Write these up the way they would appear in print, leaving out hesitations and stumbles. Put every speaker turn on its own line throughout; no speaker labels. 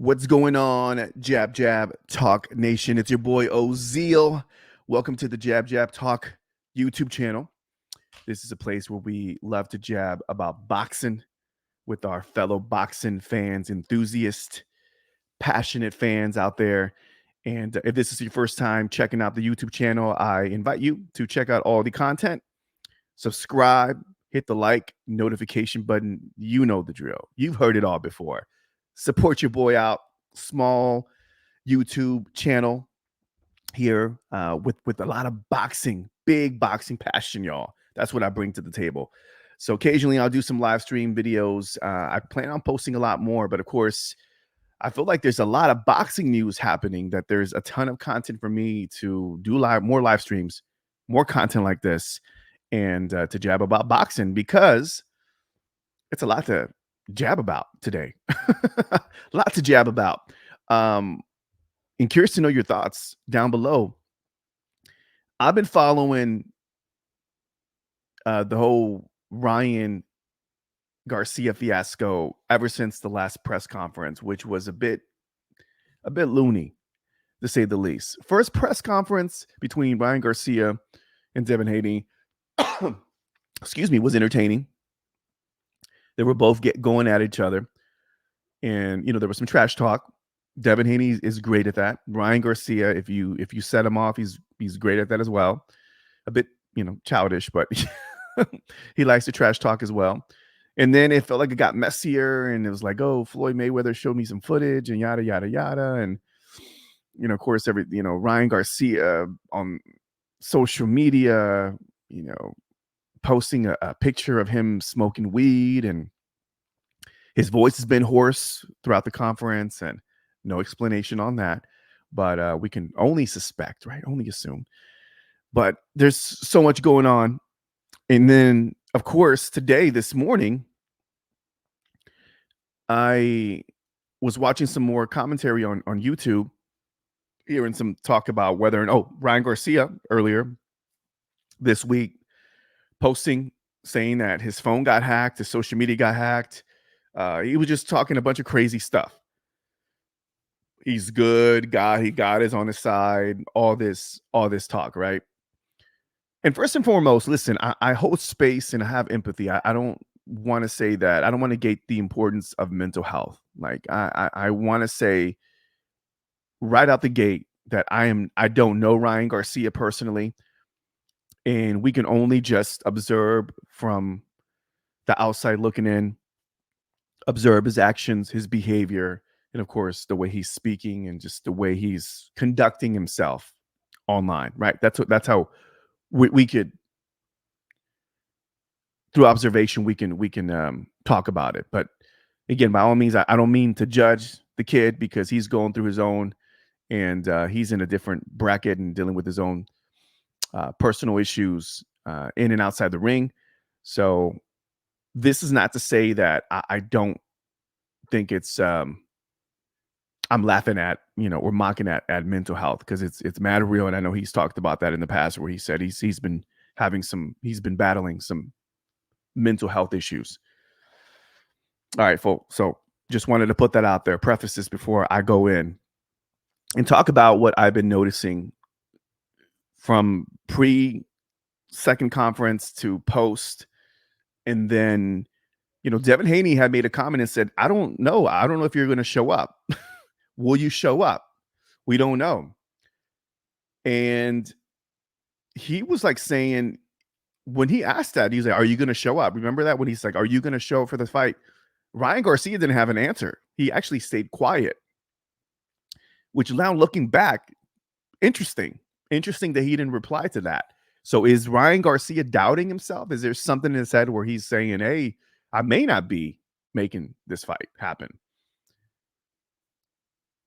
What's going on, Jab Jab Talk Nation? It's your boy Ozeal. Welcome to the Jab Jab Talk YouTube channel. This is a place where we love to jab about boxing with our fellow boxing fans, enthusiasts, passionate fans out there. And if this is your first time checking out the YouTube channel, I invite you to check out all the content, subscribe, hit the like notification button. You know the drill. You've heard it all before. Support your boy out. Small YouTube channel here with a lot of boxing, big boxing passion, y'all. That's what I bring to the table. So occasionally I'll do some live stream videos. I plan on posting a lot more, but of course, I feel like there's a lot of boxing news happening, that there's a ton of content for me to do more live streams, more content like this, and to jab about boxing, because it's a lot to jab about today. A lot to jab about. And curious to know your thoughts down below. I've been following the whole Ryan Garcia fiasco ever since the last press conference, which was a bit loony, to say the least. First press conference between Ryan Garcia and Devin Haney, excuse me, was entertaining. They were both going at each other, and there was some trash talk. Devin Haney is great at that. Ryan Garcia, if you set him off, he's great at that as well. A bit childish, but he likes to trash talk as well. And then it felt like it got messier, and it was like, oh, Floyd Mayweather showed me some footage and yada yada yada, and of course Ryan Garcia on social media, posting a picture of him smoking weed, and his voice has been hoarse throughout the conference, and no explanation on that. But we can only suspect, right? Only assume. But there's so much going on. And then, of course, this morning, I was watching some more commentary on YouTube, hearing some talk about Ryan Garcia earlier this week posting, saying that his phone got hacked, his social media got hacked. He was just talking a bunch of crazy stuff. He's good, God is on his side, all this talk, right? And first and foremost, listen, I hold space and I have empathy. I don't want to say that. I don't want to negate the importance of mental health. Like I want to say right out the gate that I don't know Ryan Garcia personally, and we can only just observe from the outside looking in, observe his actions, his behavior, and of course the way he's speaking and just the way he's conducting himself online, right? That's how we could, through observation, we can talk about it. But again, by all means, I don't mean to judge the kid, because he's going through his own, and he's in a different bracket and dealing with his own personal issues in and outside the ring. So this is not to say that I don't think it's I'm laughing at or mocking at mental health, because it's mad real, and I know he's talked about that in the past, where he said he's been battling some mental health issues. All right, folks. So just wanted to put that out there, preface this before I go in and talk about what I've been noticing from second conference to post. And then, Devin Haney had made a comment and said, I don't know if you're going to show up. Will you show up? We don't know. And he was like saying, when he asked that, he's like, are you going to show up? Remember that, when he's like, are you going to show up for the fight? Ryan Garcia didn't have an answer. He actually stayed quiet, which now looking back, interesting that he didn't reply to that. So is Ryan Garcia doubting himself? Is there something in his head where he's saying, hey, I may not be making this fight happen?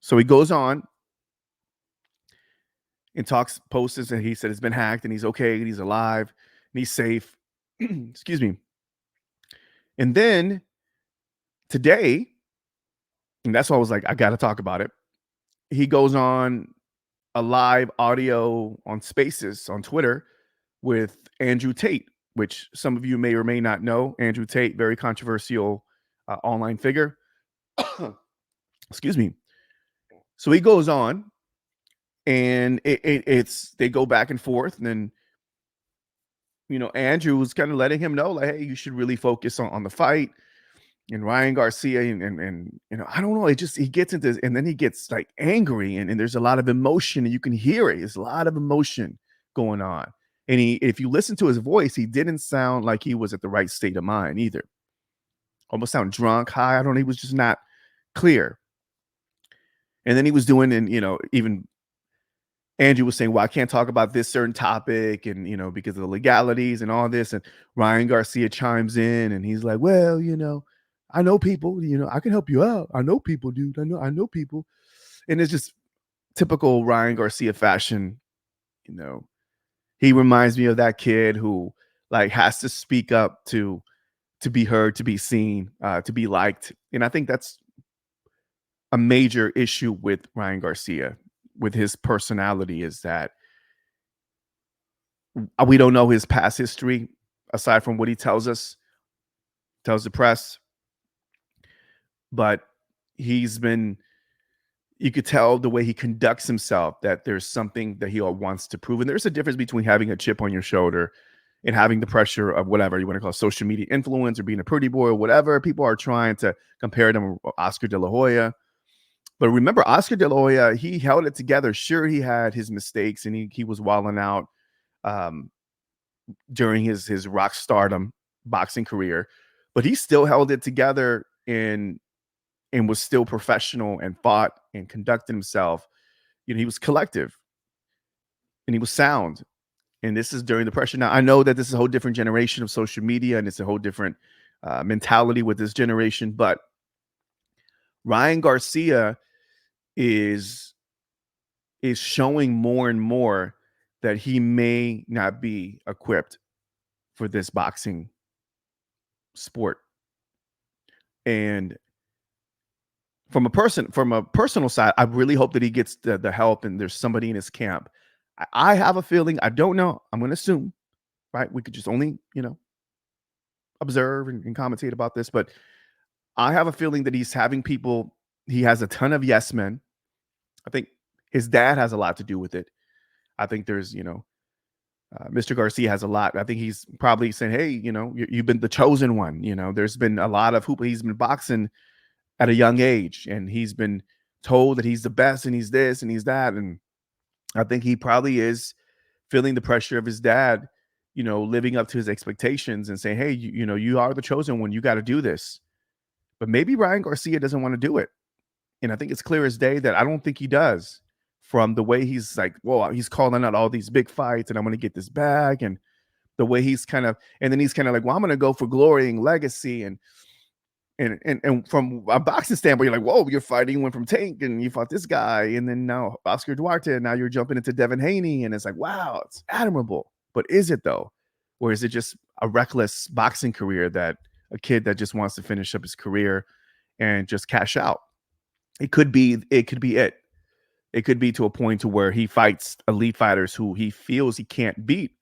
So he goes on and posts, and he said it's been hacked, and he's okay, and he's alive, and he's safe. Excuse me. And then today, and that's why I was like, I got to talk about it. He goes on a live audio on Spaces on Twitter with Andrew Tate, which some of you may or may not know. Andrew Tate, very controversial online figure. Excuse me. So he goes on, and it's they go back and forth, and then Andrew was kind of letting him know, like, hey, you should really focus on the fight. And Ryan Garcia, and I don't know, it just he gets into, and then he gets like angry, and there's a lot of emotion, and you can hear it. There's a lot of emotion going on. And if you listen to his voice, he didn't sound like he was at the right state of mind either. Almost sound drunk, high. I don't know. He was just not clear. And then he was doing, and even Andrew was saying, well, I can't talk about this certain topic, and because of the legalities and all this. And Ryan Garcia chimes in, and he's like, well, I know people, I can help you out. I know people, dude. I know people. And it's just typical Ryan Garcia fashion. You know, he reminds me of that kid who like has to speak up to be heard, to be seen, to be liked. And I think that's a major issue with Ryan Garcia, with his personality, is that we don't know his past history aside from what he tells the press. But he's been, you could tell the way he conducts himself that there's something that he wants to prove. And there's a difference between having a chip on your shoulder and having the pressure of whatever you want to call social media influence, or being a pretty boy, or whatever. People are trying to compare them with Oscar De La Hoya. But remember, Oscar De La Hoya, he held it together. Sure, he had his mistakes, and he was wilding out um, during his rock stardom boxing career, but he still held it together, and was still professional, and fought and conducted himself. He was collective, and he was sound. And this is during the pressure. Now, I know that this is a whole different generation of social media, and it's a whole different mentality with this generation. But Ryan Garcia is showing more and more that he may not be equipped for this boxing sport. And from a personal side, I really hope that he gets the help, and there's somebody in his camp. I have a feeling, I don't know, I'm going to assume, right? We could just only, observe and commentate about this, but I have a feeling that he's having people, he has a ton of yes men. I think his dad has a lot to do with it. I think there's, Mr. Garcia has a lot. I think he's probably saying, hey, you've been the chosen one. There's been a lot of hoop. He's been boxing at a young age, and he's been told that he's the best, and he's this and he's that. And I think he probably is feeling the pressure of his dad, living up to his expectations, and saying, hey, you are the chosen one. You got to do this. But maybe Ryan Garcia doesn't want to do it. And I think it's clear as day that I don't think he does, from the way he's like, whoa, he's calling out all these big fights, and I'm going to get this bag. And the way he's kind of, and then he's kind of like, well, I'm going to go for glory and legacy. And from a boxing standpoint, you're like, whoa, you're fighting, you went from Tank, and you fought this guy, and then now Oscar Duarte, and now you're jumping into Devin Haney, and it's like, wow, it's admirable. But is it though? Or is it just a reckless boxing career, that a kid that just wants to finish up his career and just cash out? It could be it. It could be to a point to where he fights elite fighters who he feels he can't beat,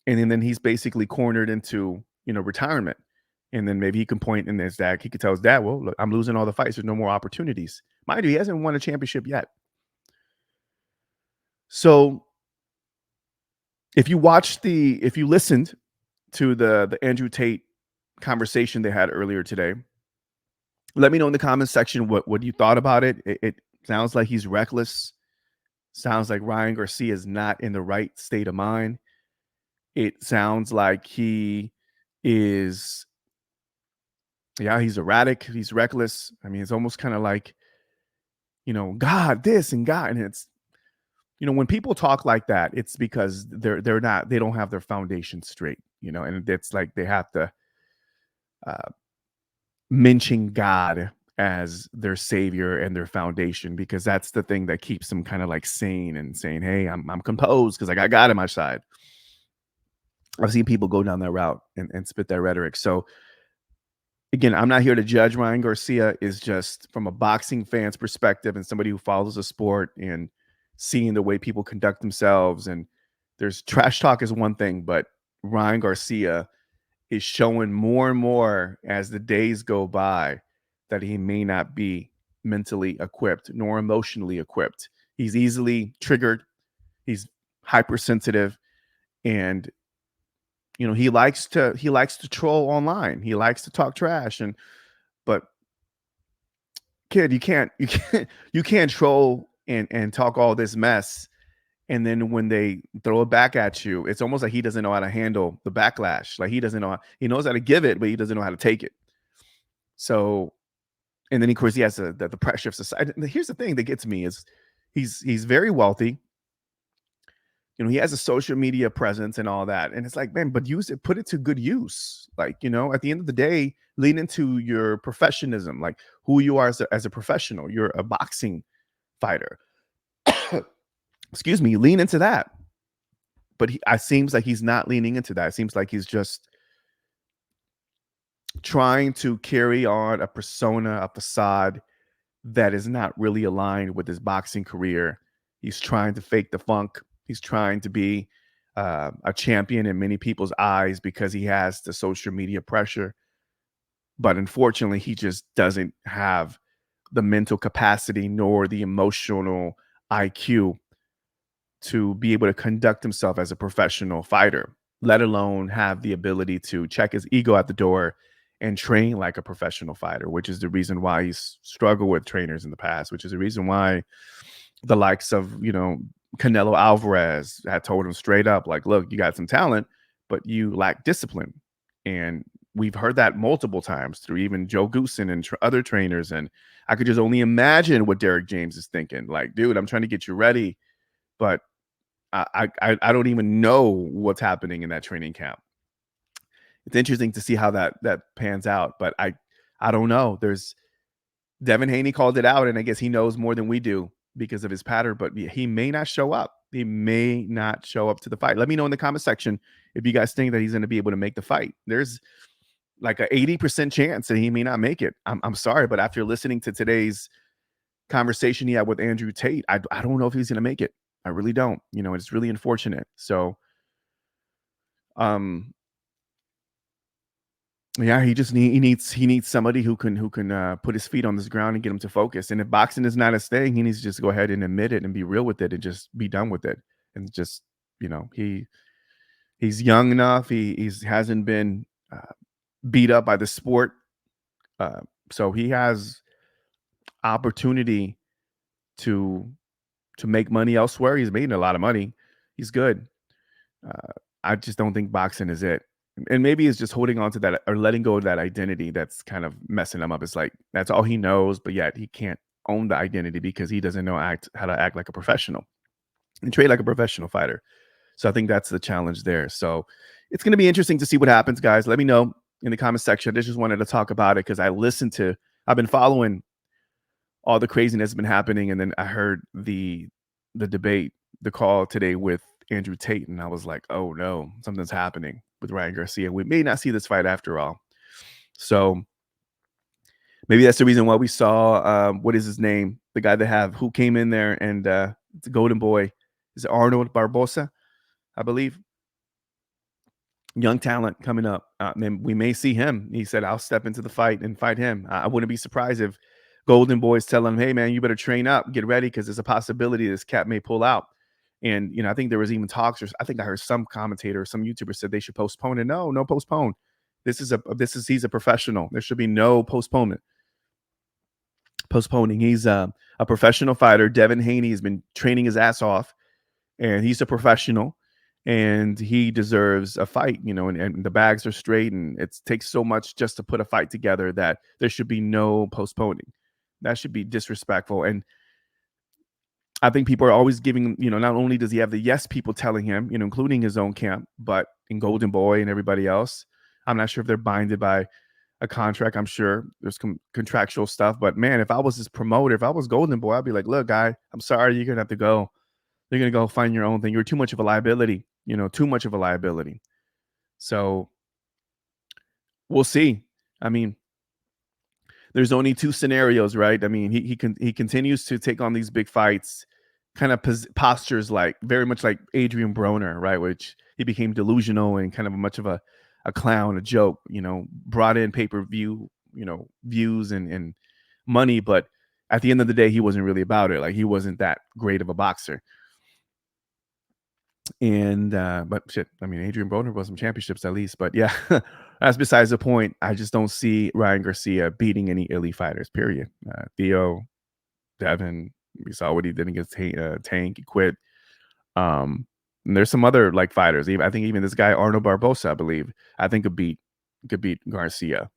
and then he's basically cornered into retirement. And then maybe he can point in his dad. He could tell his dad, well, look, I'm losing all the fights. There's no more opportunities. Mind you, he hasn't won a championship yet. So if you listened to the Andrew Tate conversation they had earlier today, let me know in the comments section what you thought about it. It sounds like he's reckless. Sounds like Ryan Garcia is not in the right state of mind. It sounds like he is, yeah, he's erratic. He's reckless. I mean, it's almost kind of like, God this and God. And it's, when people talk like that, it's because they don't have their foundation straight, and it's like they have to mention God as their savior and their foundation, because that's the thing that keeps them kind of like sane and saying, hey, I'm composed because I got God on my side. I've seen people go down that route and spit that rhetoric. So again, I'm not here to judge Ryan Garcia. Is just from a boxing fan's perspective, and somebody who follows the sport and seeing the way people conduct themselves. And there's trash talk is one thing, but Ryan Garcia is showing more and more as the days go by that he may not be mentally equipped nor emotionally equipped. He's easily triggered. He's hypersensitive, and he likes to troll online. He likes to talk trash, and but kid, you can't troll and talk all this mess, and then when they throw it back at you, it's almost like he doesn't know how to handle the backlash. Like he knows how to give it, but he doesn't know how to take it. So, and then of course he has the pressure of society. And here's the thing that gets me is he's very wealthy. He has a social media presence and all that. And it's like, man, but use it, put it to good use. Like, at the end of the day, lean into your professionalism, like who you are as a professional. You're a boxing fighter. Excuse me, lean into that. But it seems like he's not leaning into that. It seems like he's just trying to carry on a persona, a facade that is not really aligned with his boxing career. He's trying to fake the funk. He's trying to be a champion in many people's eyes because he has the social media pressure. But unfortunately, he just doesn't have the mental capacity nor the emotional IQ to be able to conduct himself as a professional fighter, let alone have the ability to check his ego at the door and train like a professional fighter, which is the reason why he's struggled with trainers in the past, which is the reason why the likes of, Canelo Alvarez had told him straight up, like, look, you got some talent, but you lack discipline. And we've heard that multiple times through even Joe Goosen and other trainers. And I could just only imagine what Derek James is thinking. Like, dude, I'm trying to get you ready, but I don't even know what's happening in that training camp. It's interesting to see how that pans out, but I don't know. There's Devin Haney called it out, and I guess he knows more than we do because of his pattern, but he may not show up. He may not show up to the fight. Let me know in the comment section if you guys think that he's going to be able to make the fight. There's like a 80% chance that he may not make it. I'm sorry, but after listening to today's conversation he had with Andrew Tate, I don't know if he's going to make it. I really don't. It's really unfortunate. So, yeah, he needs somebody who can put his feet on this ground and get him to focus. And if boxing is not his thing, he needs to just go ahead and admit it and be real with it and just be done with it. And just he's young enough. He hasn't been beat up by the sport, so he has opportunity to make money elsewhere. He's made a lot of money. He's good. I just don't think boxing is it. And maybe it's just holding on to that or letting go of that identity that's kind of messing him up. It's like that's all he knows, but yet he can't own the identity because he doesn't know how to act like a professional and train like a professional fighter. So I think that's the challenge there. So it's going to be interesting to see what happens, guys. Let me know in the comment section. I just wanted to talk about it because I've been following all the craziness that's been happening, and then I heard the debate, the call today with Andrew Tate, and I was like, oh no, something's happening with Ryan Garcia. We may not see this fight after all. So maybe that's the reason why we saw what is his name? The guy who came in there and it's a golden boy. Is it Arnold Barbosa, I believe? Young talent coming up. We may see him. He said, I'll step into the fight and fight him. I wouldn't be surprised if Golden Boy's telling him, hey, man, you better train up, get ready, because there's a possibility this cat may pull out. And, I think there was even talks, or I think I heard some commentator or some YouTuber said they should postpone it. No postpone. He's a professional. There should be no postponing. He's a professional fighter. Devin Haney has been training his ass off, and he's a professional. And he deserves a fight, and the bags are straight, and it takes so much just to put a fight together that there should be no postponing. That should be disrespectful. And I think people are always giving, not only does he have the yes people telling him, including his own camp, but in Golden Boy and everybody else. I'm not sure if they're binded by a contract. I'm sure there's contractual stuff. But man, if I was his promoter, if I was Golden Boy, I'd be like, look, guy, I'm sorry, you're going to have to go. You're going to go find your own thing. You're too much of a liability, too much of a liability. So we'll see. I mean, there's only two scenarios, right? I mean, he continues to take on these big fights, kind of postures like very much like Adrian Broner, right? Which he became delusional and kind of much of a clown, a joke, brought in pay-per-view, views and money, but at the end of the day, he wasn't really about it. Like, he wasn't that great of a boxer. And but shit, I mean, Adrian Broner won some championships at least. But yeah, that's besides the point. I just don't see Ryan Garcia beating any elite fighters. Period. Theo, Devin, we saw what he did against Tank. He quit. And there's some other like fighters. I think even this guy Arnold Barbosa, I believe, I think could beat Garcia.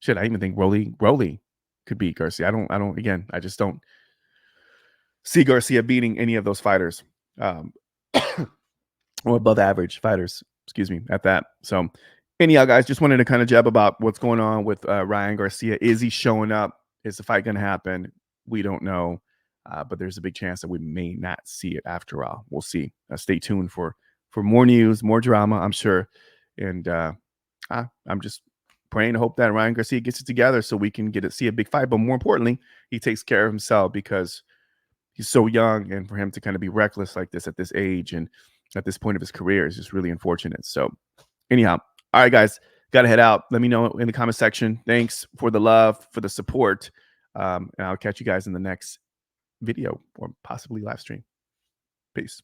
Shit, I even think Rolly could beat Garcia. I don't. Again, I just don't see Garcia beating any of those fighters. Or above average fighters, excuse me, at that. So anyhow, guys, just wanted to kind of jab about what's going on with Ryan Garcia. Is he showing up? Is the fight going to happen? We don't know, but there's a big chance that we may not see it after all. We'll see. Stay tuned for more news, more drama, I'm sure. And I'm just praying to hope that Ryan Garcia gets it together so we can see a big fight. But more importantly, he takes care of himself, because he's so young, and for him to kind of be reckless like this at this age and at this point of his career is just really unfortunate. So anyhow, all right, guys, got to head out. Let me know in the comment section. Thanks for the love, for the support. And I'll catch you guys in the next video or possibly live stream. Peace.